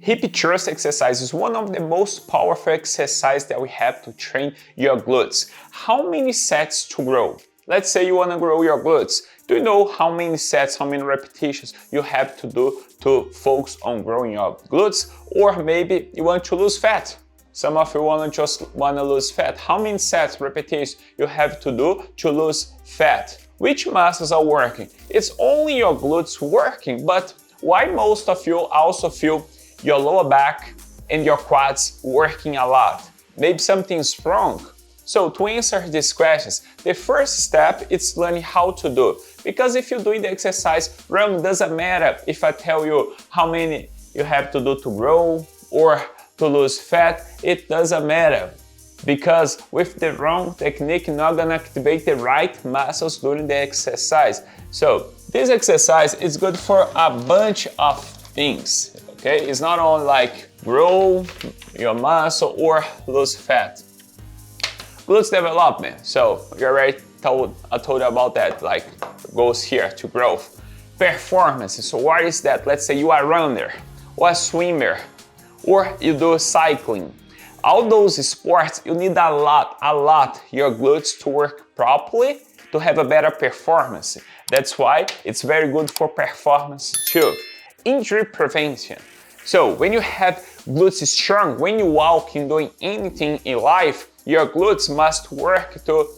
Hip thrust exercise is one of the most powerful exercises that we have to train your glutes. How many sets to grow? Let's say you want to grow your glutes. Do you know how many sets, how many repetitions you have to do to focus on growing your glutes? Or maybe you want to lose fat. Some of you just want to lose fat. How many sets, repetitions you have to do to lose fat? Which muscles are working? It's only your glutes working, but why most of you also feel your lower back and your quads working a lot? Maybe something's wrong. So to answer these questions, the first step is learning how to do. Because if you're doing the exercise wrong, doesn't matter if I tell you how many you have to do to grow or to lose fat, it doesn't matter. Because with the wrong technique, you're not gonna activate the right muscles during the exercise. So this exercise is good for a bunch of things, okay? It's not only like grow your muscle or lose fat. Glutes development, so I told you about that, like goes here to growth. Performance, so what is that? Let's say you are a runner or a swimmer or you do cycling. All those sports, you need a lot your glutes to work properly to have a better performance. That's why it's very good for performance too. Injury prevention. So when you have glutes strong, when you walk and doing anything in life, your glutes must work to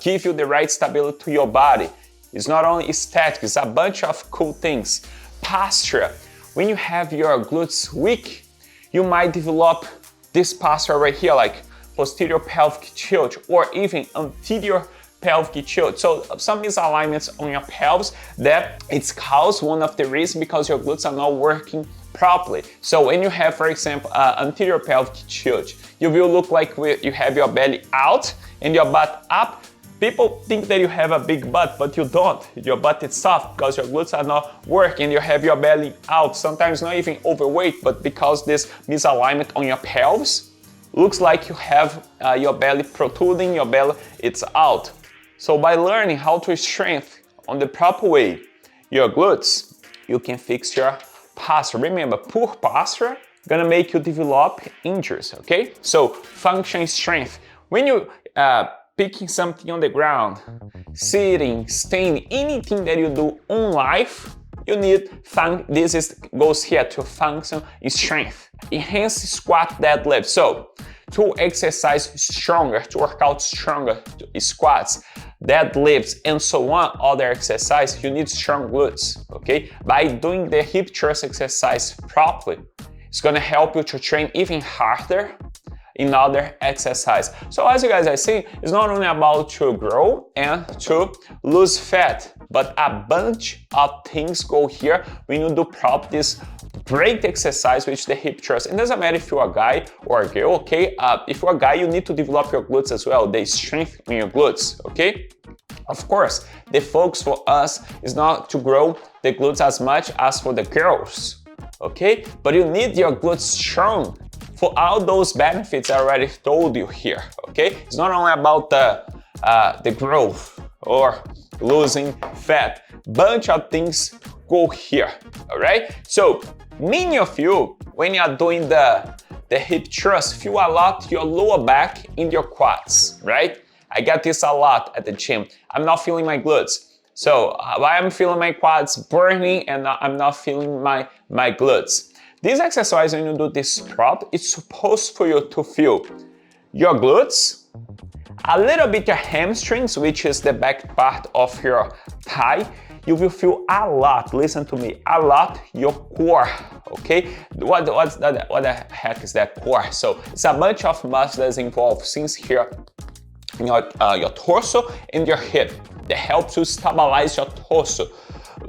give you the right stability to your body. It's not only aesthetic, it's a bunch of cool things. Posture. When you have your glutes weak, you might develop this posture right here, like posterior pelvic tilt or even anterior pelvic tilt. So some misalignments on your pelvis that it's caused one of the reasons because your glutes are not working properly. So when you have, for example, anterior pelvic tilt, you will look like you have your belly out and your butt up. People think that you have a big butt, but you don't. Your butt is soft because your glutes are not working. You have your belly out, sometimes not even overweight, but because this misalignment on your pelvis looks like you have your belly protruding, your belly it's out. So by learning how to strengthen on the proper way your glutes, you can fix your posture. Remember, poor posture gonna make you develop injuries, okay? So function strength. When you picking something on the ground, sitting, standing, anything that you do in life, you need goes here to function strength. Enhance squat deadlift. So to exercise stronger, to work out stronger squats, deadlifts, and so on, other exercise, you need strong glutes, okay? By doing the hip thrust exercise properly, it's gonna help you to train even harder in other exercise. So as you guys are seeing, it's not only about to grow and to lose fat, but a bunch of things go here when you do this great exercise with the hip thrust. It doesn't matter if you're a guy or a girl, okay? If you're a guy, you need to develop your glutes as well, the strength in your glutes, okay? Of course, the focus for us is not to grow the glutes as much as for the girls, okay? But you need your glutes strong for all those benefits I already told you here, okay? It's not only about the growth or losing fat. Bunch of things go here, all right? So many of you, when you are doing the hip thrust, feel a lot your lower back in your quads, right? I get this a lot at the gym. I'm not feeling my glutes. So why I'm feeling my quads burning and I'm not feeling my glutes. This exercise, when you do this prop, it's supposed for you to feel your glutes, a little bit your hamstrings, which is the back part of your thigh. You will feel a lot, listen to me, a lot your core, okay? What the heck is that core? So it's a bunch of muscles that's involved since here in your torso and your hip that helps you stabilize your torso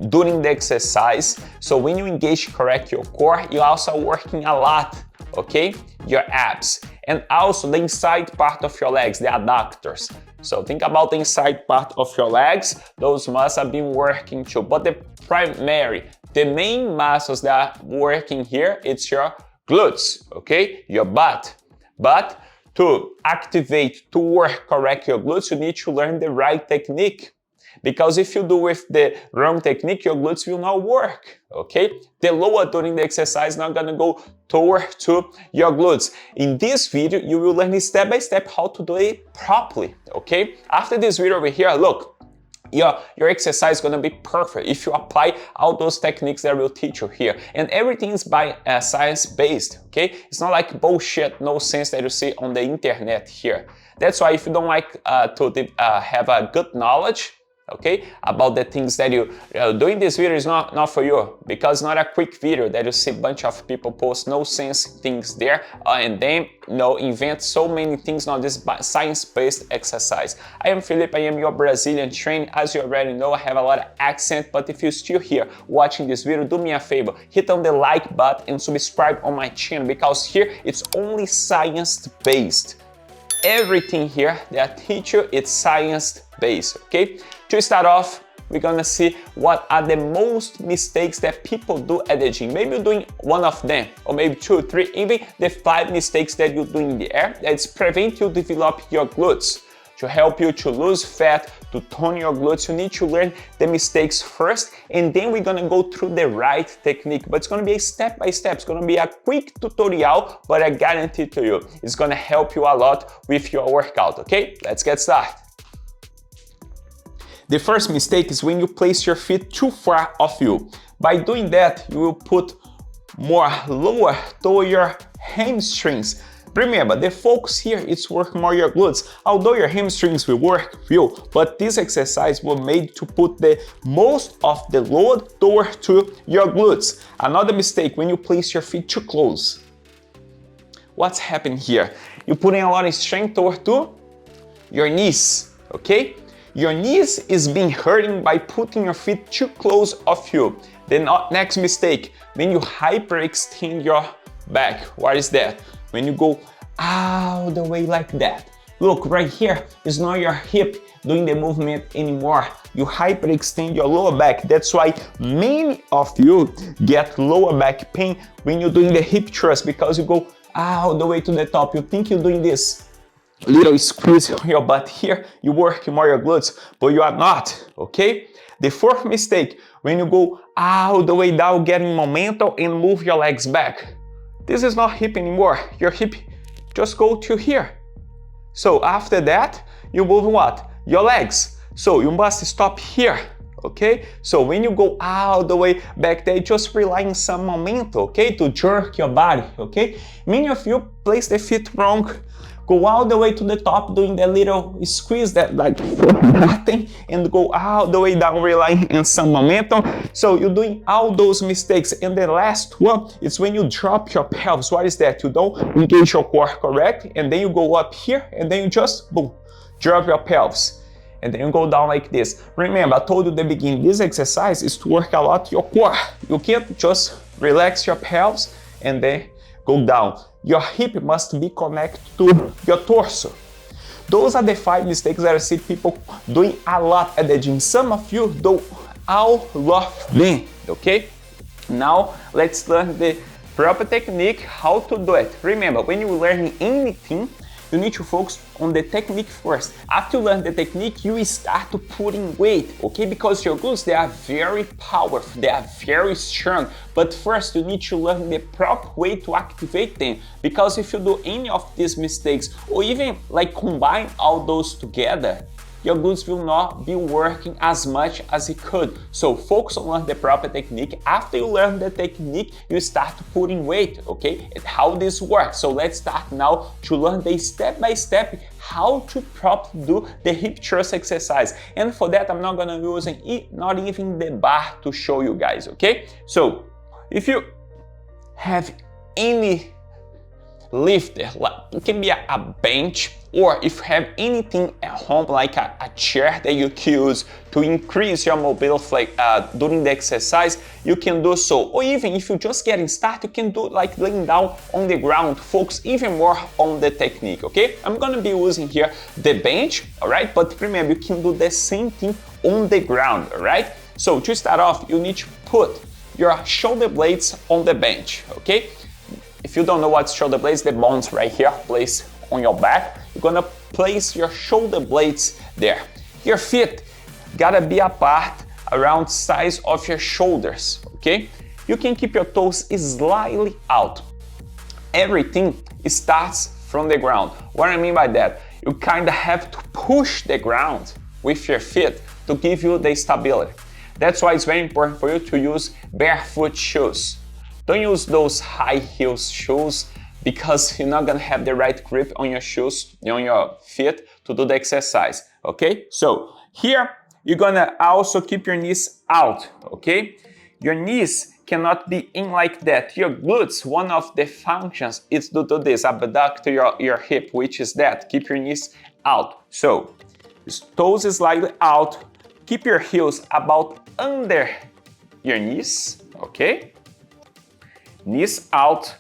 during the exercise. So when you engage correct your core, you're also working a lot, okay? Your abs and also the inside part of your legs, the adductors. So think about the inside part of your legs, those muscles have been working too. But the main muscles that are working here, it's your glutes, okay? Your butt. But to activate, to work correct your glutes, you need to learn the right technique. because if you do with the wrong technique, your glutes will not work, okay? The lower during the exercise is not gonna go toward to your glutes. In this video, you will learn step by step how to do it properly, okay? After this video over here, look, your exercise is gonna be perfect if you apply all those techniques that I will teach you here. And everything is by science-based, okay? It's not like bullshit, no sense that you see on the internet here. That's why if you don't like to have a good knowledge, okay, about the things that you doing this video is not for you, because it's not a quick video that you see a bunch of people post no sense things there and then invent so many things on this science-based exercise. I am Felipe, I am your Brazilian trainer. As you already know, I have a lot of accent, but if you're still here watching this video, do me a favor, hit on the like button and subscribe on my channel, because here it's only science-based. Everything here that I teach you, it's science-based, okay? To start off, we're gonna see what are the most mistakes that people do at the gym. Maybe you're doing one of them, or maybe 2, 3, even the 5 mistakes that you do in the air that's prevent you to develop your glutes. To help you to lose fat, to tone your glutes, you need to learn the mistakes first, and then we're gonna go through the right technique. But it's gonna be a step by step. It's gonna be a quick tutorial, but I guarantee to you, it's gonna help you a lot with your workout, okay? Let's get started. The first mistake is when you place your feet too far off you. By doing that, you will put more lower to your hamstrings. Remember, the focus here is work more your glutes. Although your hamstrings will work you, but this exercise was made to put the most of the load toward to your glutes. Another mistake, when you place your feet too close. What's happening here? You're putting a lot of strength toward to your knees, okay? Your knees is being hurting by putting your feet too close off you. The next mistake, when you hyperextend your back. What is that? When you go all the way like that. Look, right here is not your hip doing the movement anymore. You hyperextend your lower back. That's why many of you get lower back pain when you're doing the hip thrust, because you go all the way to the top. You think you're doing this little squeeze on your butt here, you work more your glutes, but you are not, okay? The fourth mistake, when you go all the way down, getting momentum and move your legs back. This is not hip anymore. Your hip just go to here. So after that, you move what? Your legs. So you must stop here, okay? So when you go all the way back there, just rely on some momentum, okay? To jerk your body, okay? Many of you place the feet wrong. Go all the way to the top doing that little squeeze that like nothing, and go all the way down relying on some momentum. So you're doing all those mistakes. And the last one is when you drop your pelvis. What is that? You don't engage your core correct, and then you go up here, and then you just boom, drop your pelvis. And then you go down like this. Remember, I told you at the beginning, this exercise is to work a lot your core. You can't just relax your pelvis and then go down. Your hip must be connected to your torso. Those are the 5 mistakes that I see people doing a lot at the gym. Some of you do all of them, okay? Now, let's learn the proper technique, how to do it. Remember, when you learn anything, you need to focus on the technique first. After you learn the technique, you start to putting weight, okay? Because your glutes, they are very powerful, they are very strong. But first, you need to learn the proper way to activate them. Because if you do any of these mistakes, or even like combine all those together, your glutes will not be working as much as it could. So focus on learning the proper technique. After you learn the technique, you start putting weight, okay? And how this works. So let's start now to learn the step by step how to properly do the hip thrust exercise. And for that, I'm not gonna use not even the bar to show you guys, okay? So if you have any lifter, it can be a bench, or if you have anything at home like a chair that you can use to increase your mobility during the exercise, you can do so. Or even if you're just getting started, you can do like laying down on the ground, focus even more on the technique, okay? I'm gonna be using here the bench, all right? But remember, you can do the same thing on the ground, all right? So to start off, you need to put your shoulder blades on the bench, okay? If you don't know what's shoulder blades, the bones right here, placed on your back. You're gonna place your shoulder blades there. Your feet, gotta be apart around size of your shoulders, okay? You can keep your toes slightly out. Everything starts from the ground. What I mean by that, you kind of have to push the ground with your feet to give you the stability. That's why it's very important for you to use barefoot shoes. Don't use those high heels shoes because you're not gonna have the right grip on your shoes, on your feet to do the exercise, okay? So here, you're gonna also keep your knees out, okay? Your knees cannot be in like that. Your glutes, one of the functions is to do this, abduct your hip, which is that. Keep your knees out. So, toes slightly out. Keep your heels about under your knees, okay? Knees out.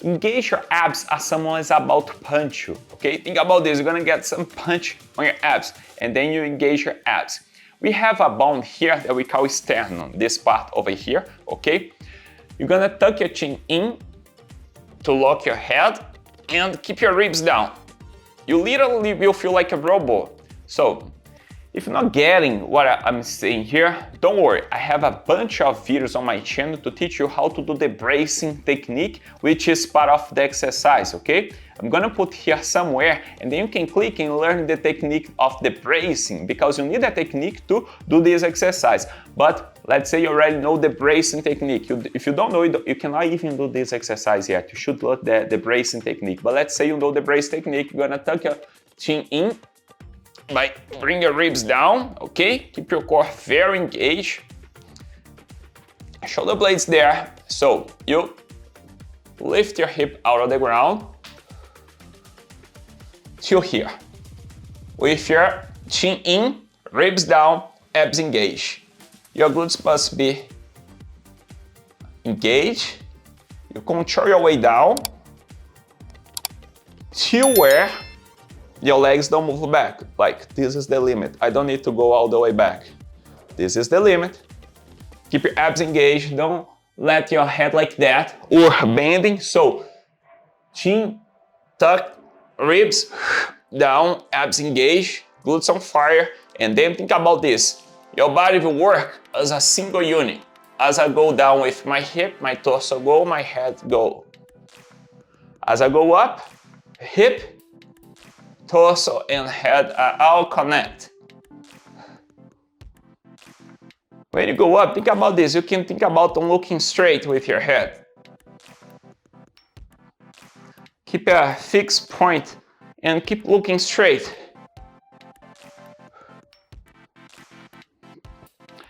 Engage your abs as someone is about to punch you, okay? Think about this, you're gonna get some punch on your abs, and then you engage your abs. We have a bone here that we call sternum, this part over here, okay? You're gonna tuck your chin in to lock your head and keep your ribs down. You literally will feel like a robot. So, if you're not getting what I'm saying here, don't worry. I have a bunch of videos on my channel to teach you how to do the bracing technique, which is part of the exercise, okay? I'm gonna put here somewhere, and then you can click and learn the technique of the bracing, because you need a technique to do this exercise. But let's say you already know the bracing technique. If you don't know it, you cannot even do this exercise yet. You should learn the bracing technique. But let's say you know the brace technique, you're gonna tuck your chin in, bring your ribs down, okay? Keep your core very engaged. Shoulder blades there. So you lift your hip out of the ground till here. With your chin in, ribs down, abs engaged. Your glutes must be engaged. You control your way down till where your legs don't move back. Like, this is the limit. I don't need to go all the way back. This is the limit. Keep your abs engaged. Don't let your head like that or bending. So, chin, tuck, ribs down, abs engaged, glutes on fire. And then think about this. Your body will work as a single unit. As I go down with my hip, my torso go, my head go. As I go up, hip, torso and head are all connect. When you go up, think about this. You can think about looking straight with your head. Keep a fixed point and keep looking straight.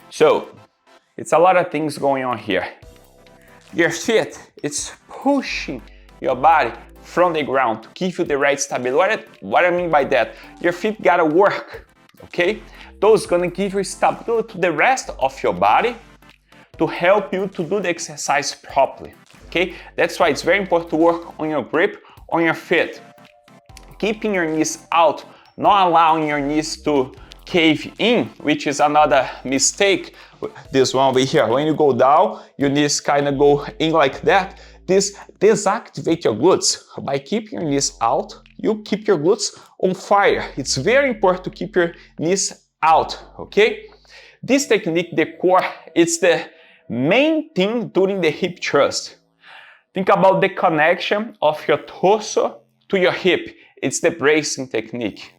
So, it's a lot of things going on here. Your feet, it's pushing your body from the ground to give you the right stability. What I mean by that, your feet gotta work, okay? Those gonna give you stability to the rest of your body to help you to do the exercise properly, okay? That's why it's very important to work on your grip on your feet. Keeping your knees out, not allowing your knees to cave in, which is another mistake. This one over here, when you go down, your knees kind of go in like that. This deactivates your glutes. By keeping your knees out, you keep your glutes on fire. It's very important to keep your knees out, okay? This technique, the core, it's the main thing during the hip thrust. Think about the connection of your torso to your hip. It's the bracing technique.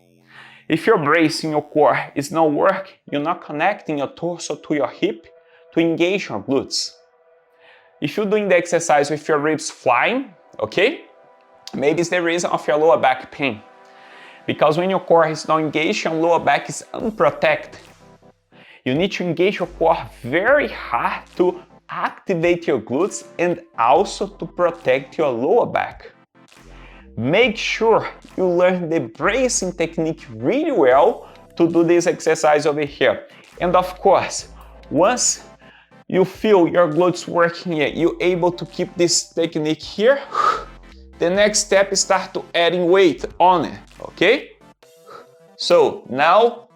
If your bracing your core is not working, you're not connecting your torso to your hip to engage your glutes. If you're doing the exercise with your ribs flying, okay, maybe it's the reason of your lower back pain. Because when your core is not engaged, your lower back is unprotected. You need to engage your core very hard to activate your glutes and also to protect your lower back. Make sure you learn the bracing technique really well to do this exercise over here. And of course, once you feel your glutes working here, you're able to keep this technique here, the next step is start to adding weight on it, okay? So now,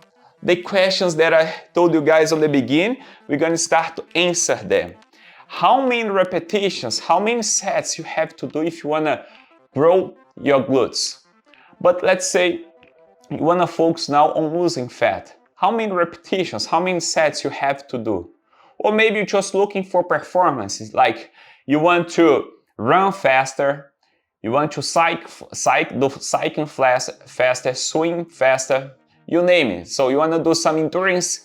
the questions that I told you guys on the beginning, we're gonna start to answer them. How many repetitions, how many sets you have to do if you wanna grow your glutes? But let's say you wanna focus now on losing fat. how many repetitions, how many sets you have to do. Or maybe you're just looking for performances, like you want to run faster, you want to cycle faster, swim faster, you name it. So you want to do some endurance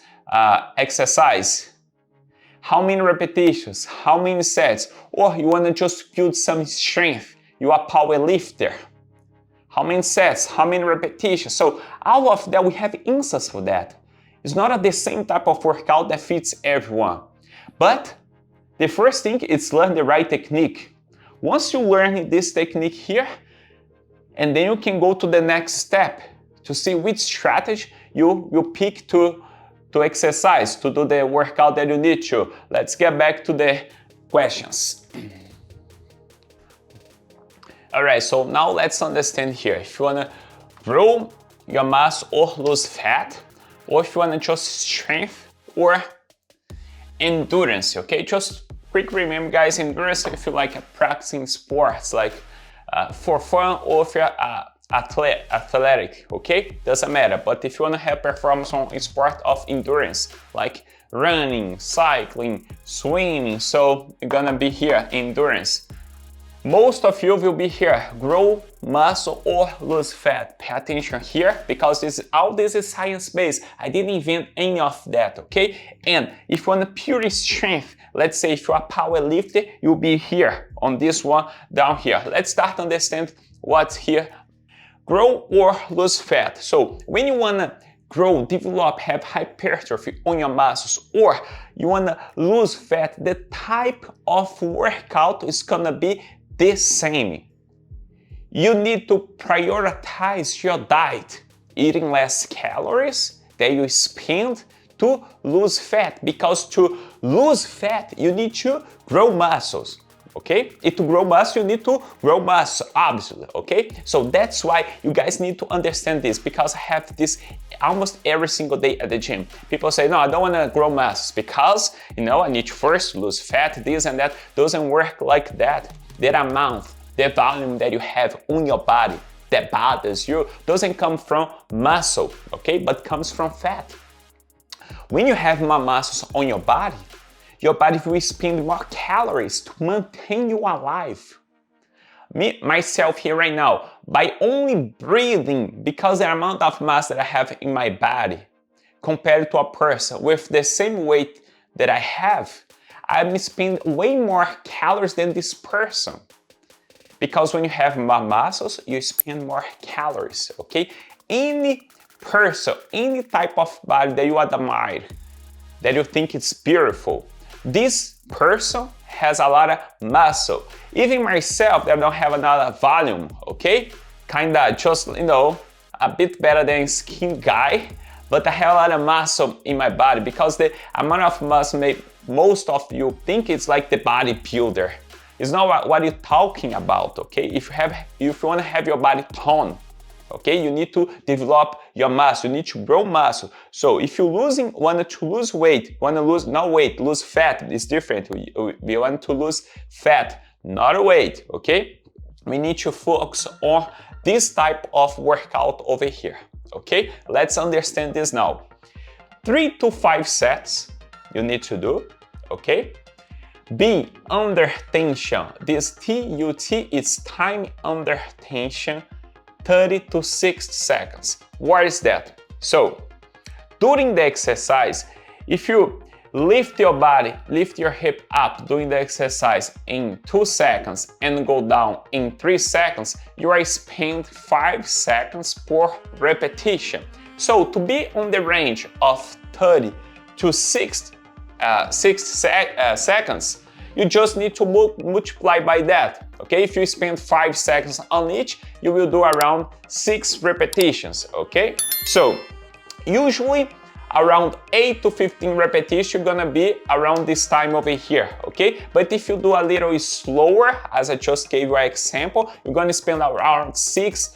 exercise. How many repetitions, how many sets, or you want to just build some strength, you are a power lifter. How many sets, how many repetitions. So all of that, we have answers for that. It's not the same type of workout that fits everyone. But the first thing is learn the right technique. Once you learn this technique here, and then you can go to the next step to see which strategy you pick to exercise, to do the workout that you need to. Let's get back to the questions. Alright, so now let's understand here. If you want to grow your mass or lose fat, or if you want to just strength or endurance, okay? Just quick remember, guys, endurance if you like practicing sports, like for fun, or if you're athletic, okay? Doesn't matter. But if you want to have performance on a sport of endurance, like running, cycling, swimming, so you're gonna be here, endurance. Most of you will be here, grow muscle or lose fat. Pay attention here, because all this is science-based. I didn't invent any of that, okay? And if you want pure strength, let's say if you're a power lifter, you'll be here on this one down here. Let's start to understand what's here. Grow or lose fat. So when you want to grow, develop, have hypertrophy on your muscles, or you want to lose fat, the type of workout is gonna be the same. You need to prioritize your diet, eating less calories that you spend to lose fat, because to lose fat you need to grow muscles, okay? And to grow muscle you need to grow muscle, obviously, okay? So that's why you guys need to understand this, because I have this almost every single day at the gym. People say, no, I don't want to grow muscles because, you know, I need to first lose fat, this and that. Doesn't work like that. That amount, the volume that you have on your body that bothers you doesn't come from muscle, okay, but comes from fat. When you have more muscles on your body will spend more calories to maintain you alive. Myself here right now, by only breathing, because the amount of mass that I have in my body compared to a person with the same weight that I have, I spend way more calories than this person. Because when you have more muscles, you spend more calories, okay? Any person, any type of body that you admire, that you think it's beautiful, this person has a lot of muscle. Even myself, that don't have a lot of volume, okay? Kinda just, you know, a bit better than skin guy, but I have a lot of muscle in my body, because the amount of muscle most of you think it's like the bodybuilder. It's not what you're talking about, okay? If you want to have your body toned, okay, you need to develop your muscle, you need to grow muscle. So if you want to lose weight, lose fat, it's different. We want to lose fat, not weight, okay? We need to focus on this type of workout over here, okay? Let's understand this now. 3 to 5 sets you need to do, okay? Be under tension. This TUT is time under tension, 30 to 60 seconds. What is that? So, during the exercise, if you lift your body, lift your hip up doing the exercise in 2 seconds and go down in 3 seconds, you are spending 5 seconds per repetition. So, to be on the range of 30 to 60 seconds, you just need to multiply by that, okay? If you spend 5 seconds on each, you will do around 6 repetitions, okay? So, usually around 8 to 15 repetitions, you're gonna be around this time over here, okay? But if you do a little slower, as I just gave you an example, you're gonna spend around 6,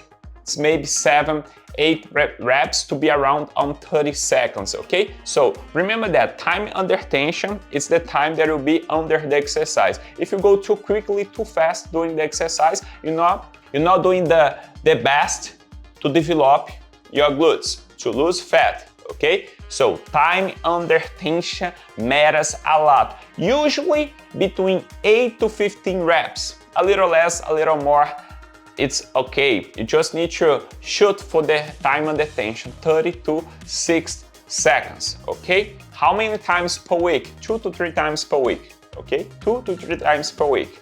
maybe 7, 8 reps to be around on 30 seconds, okay? So remember that time under tension is the time that will be under the exercise. If you go too quickly, too fast during the exercise, you're not doing the best to develop your glutes, to lose fat, okay? So time under tension matters a lot. Usually between 8 to 15 reps. A little less, a little more, it's okay. You just need to shoot for the time under tension, 30 to 60 seconds, okay? How many times per week? 2 to 3 times per week, okay? 2 to 3 times per week.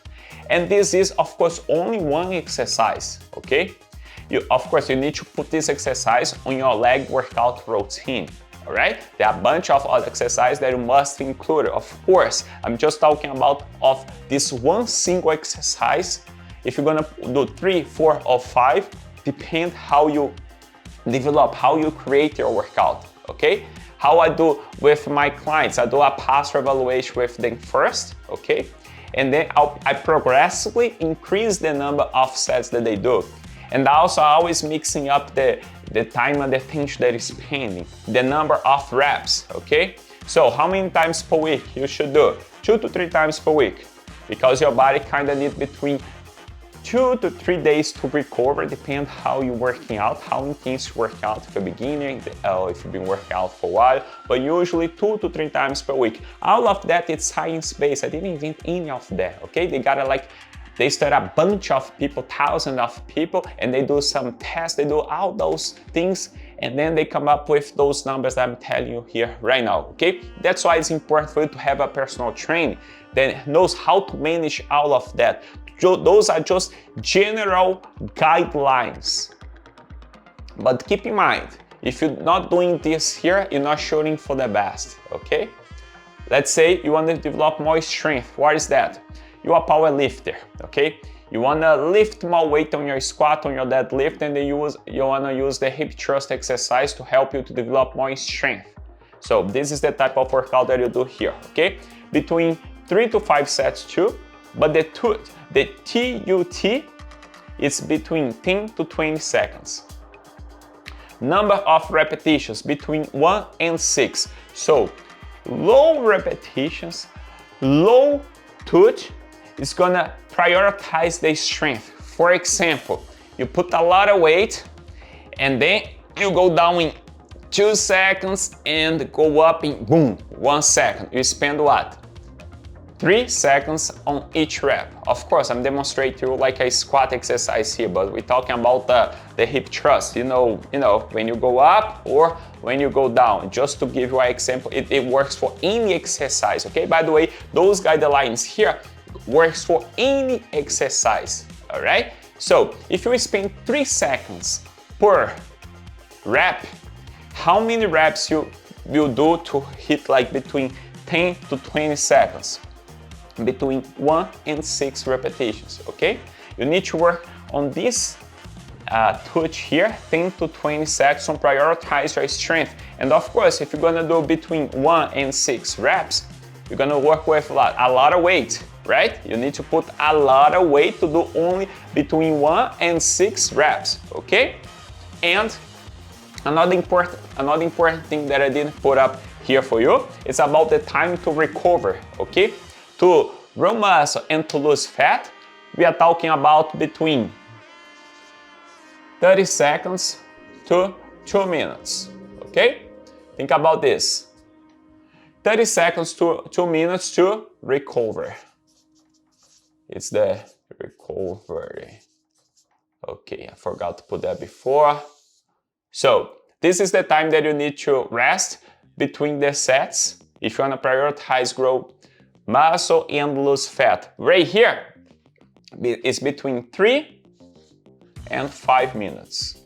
And this is, of course, only one exercise, okay? Of course, you need to put this exercise on your leg workout routine, all right? There are a bunch of other exercises that you must include, of course. I'm just talking about this one single exercise. If you're gonna do 3, 4, or 5, depend how you develop, how you create your workout, okay? How I do with my clients, I do a pass evaluation with them first, okay? And then I progressively increase the number of sets that they do. And also always mixing up the time and the tension that is pending, the number of reps, okay? So how many times per week you should do? 2 to 3 times per week, because your body kind of needs between 2 to 3 days to recover, depend how you're working out, how intense you work out, if you're a beginner, if you've been working out for a while, but usually 2 to 3 times per week. All of that is science-based. I didn't invent any of that, okay? They study a bunch of people, thousands of people, and they do some tests, they do all those things, and then they come up with those numbers that I'm telling you here right now, okay? That's why it's important for you to have a personal trainer that knows how to manage all of that. Those are just general guidelines. But keep in mind, if you're not doing this here, you're not shooting for the best, okay? Let's say you want to develop more strength. What is that? You're a power lifter, okay? You want to lift more weight on your squat, on your deadlift, and then you want to use the hip thrust exercise to help you to develop more strength. So this is the type of workout that you do here, okay? Between 3 to 5 sets too, but the TUT is between 10 to 20 seconds. Number of repetitions between 1 and 6. So low repetitions, low TUT is gonna prioritize the strength. For example, you put a lot of weight and then you go down in 2 seconds and go up in boom, 1 second. You spend what? 3 seconds on each rep. Of course, I'm demonstrating you like a squat exercise here, but we're talking about the hip thrust. You know, when you go up or when you go down. Just to give you an example, it works for any exercise, okay? By the way, those guidelines here works for any exercise, all right? So if you spend 3 seconds per rep, how many reps you will do to hit like between 10 to 20 seconds? Between 1 and 6 repetitions, okay? You need to work on this touch here, 10 to 20 seconds, on prioritize your strength. And of course, if you're gonna do between 1 and 6 reps, you're gonna work with a lot of weight, right? You need to put a lot of weight to do only between 1 and 6 reps, okay? And another important thing that I didn't put up here for you is about the time to recover, okay? To grow muscle and to lose fat, we are talking about between 30 seconds to 2 minutes, okay? Think about this. 30 seconds to 2 minutes to recover. It's the recovery. Okay, I forgot to put that before. So this is the time that you need to rest between the sets if you want to prioritize growth muscle and lose fat. Right here is between 3 and 5 minutes.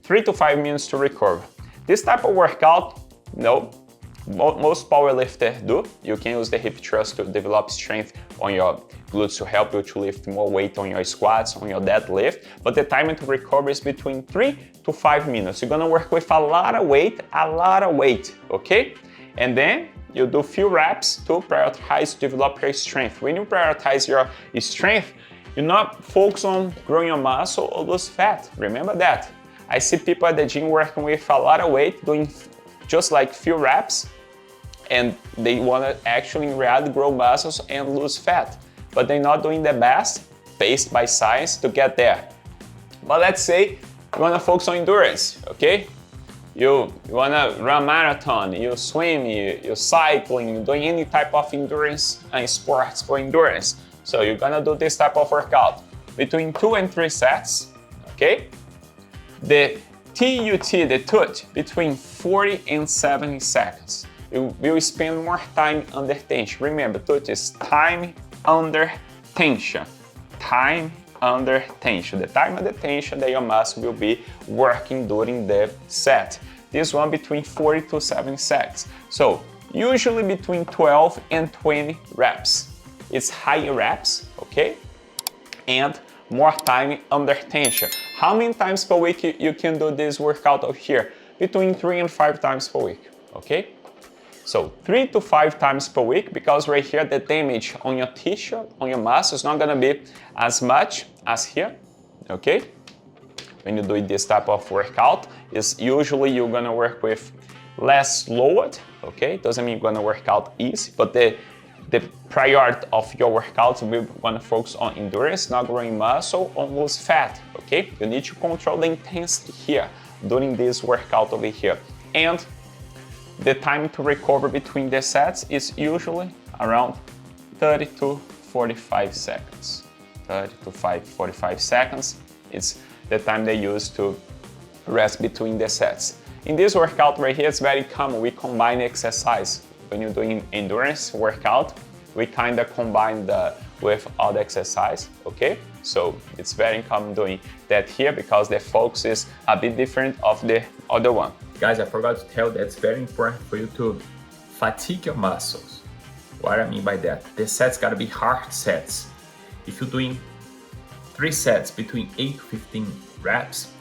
3 to 5 minutes to recover. This type of workout, most powerlifters do. You can use the hip thrust to develop strength on your glutes to help you to lift more weight on your squats, on your deadlift. But the time to recover is between 3 to 5 minutes. You're gonna work with a lot of weight, okay? And then you do few reps to prioritize, develop your strength. When you prioritize your strength, you're not focused on growing your muscle or lose fat. Remember that. I see people at the gym working with a lot of weight, doing just like few reps, and they want to actually in reality grow muscles and lose fat. But they're not doing the best, based by science, to get there. But let's say you want to focus on endurance, okay? you wanna run marathon, you swim, you cycling, you're doing any type of endurance and sports for endurance. So you're gonna do this type of workout between 2 and 3 sets, okay? The TUT, the TUT, between 40 and 70 seconds. You will spend more time under tension. Remember, TUT is time under tension. Time under tension. The time under tension that your muscle will be working during the set. This one between 40 to 70 seconds. So usually between 12 and 20 reps. It's higher reps, okay? And more time under tension. How many times per week you can do this workout over here? Between 3 and 5 times per week, okay? So 3 to 5 times per week, because right here the damage on your tissue, on your muscle is not gonna be as much as here, okay? When you do this type of workout, is usually you're gonna work with less load, okay? Doesn't mean you're gonna work out easy, but the priority of your workouts will want to focus on endurance, not growing muscle, or lose fat, okay? You need to control the intensity here during this workout over here. And the time to recover between the sets is usually around 30 to 45 seconds. 30 to 45 seconds is the time they use to rest between the sets. In this workout right here, it's very common. We combine exercise. When you're doing endurance workout, we kind of combine with other exercise, okay? So it's very common doing that here because the focus is a bit different of the other one. Guys, I forgot to tell that it's very important for you to fatigue your muscles. What I mean by that, the sets gotta be hard sets. If you're doing 3 sets between 8 to 15 reps,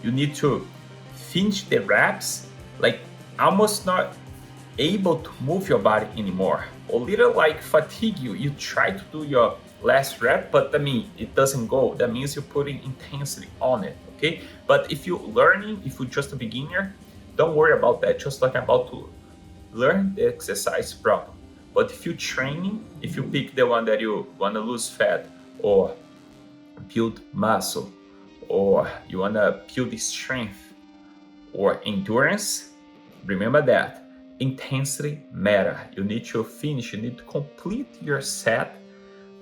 you need to finish the reps like almost not able to move your body anymore. A little like fatigue you. You try to do your last rep, but I mean, it doesn't go. That means you're putting intensity on it, okay? But if you're learning, if you're just a beginner, don't worry about that. Just like about to learn the exercise properly. But if you're training, if you pick the one that you want to lose fat or build muscle, or you want to build strength or endurance, remember that intensity matter. You need to finish, you need to complete your set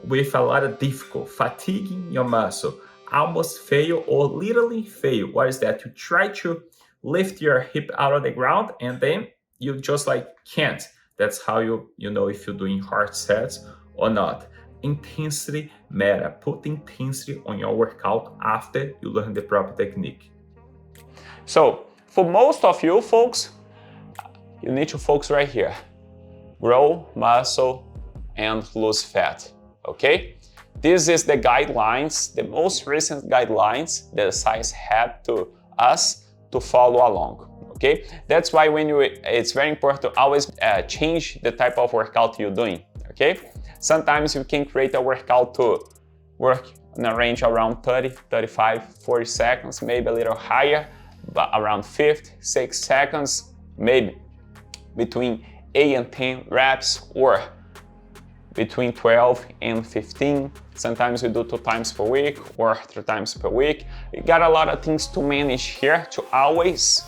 with a lot of difficult, fatiguing your muscle, almost fail or literally fail. What is that? You try to lift your hip out of the ground and then you just like can't. That's how you know if you're doing hard sets or not. Intensity matter. Put intensity on your workout after you learn the proper technique. So for most of you folks, you need to focus right here. Grow muscle and lose fat, okay? This is the guidelines, the most recent guidelines that science had to us to follow along, okay? That's why it's very important to always change the type of workout you're doing, okay? Sometimes you can create a workout to work in a range around 30, 35, 40 seconds, maybe a little higher, but around 50, 6 seconds, maybe between 8 and 10 reps or between 12 and 15. Sometimes we do 2 times per week or 3 times per week. You got a lot of things to manage here to always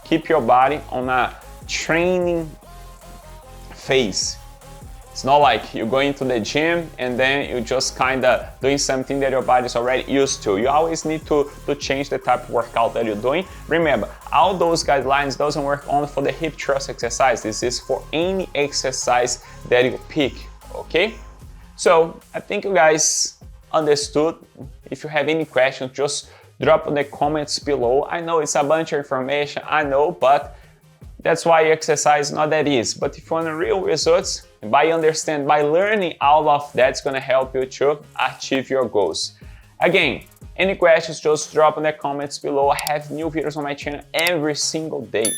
keep your body on a training phase. It's not like you're going to the gym and then you're just kind of doing something that your body's already used to. You always need to change the type of workout that you're doing. Remember, all those guidelines doesn't work only for the hip thrust exercise. This is for any exercise that you pick, okay? So I think you guys understood. If you have any questions, just drop in the comments below. I know it's a bunch of information, I know, but that's why exercise is not that easy. But if you want real results, by learning all of that, it's gonna help you to achieve your goals. Again, any questions, just drop in the comments below. I have new videos on my channel every single day.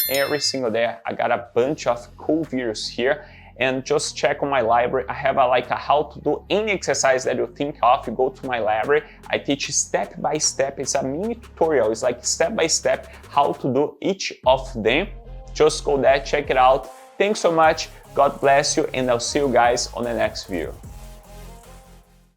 I got a bunch of cool videos here. And just check on my library. I have a how to do any exercise that you think of. You go to my library. I teach step by step. It's a mini tutorial. It's like step by step how to do each of them. Just go there, check it out. Thanks so much. God bless you, and I'll see you guys on the next video.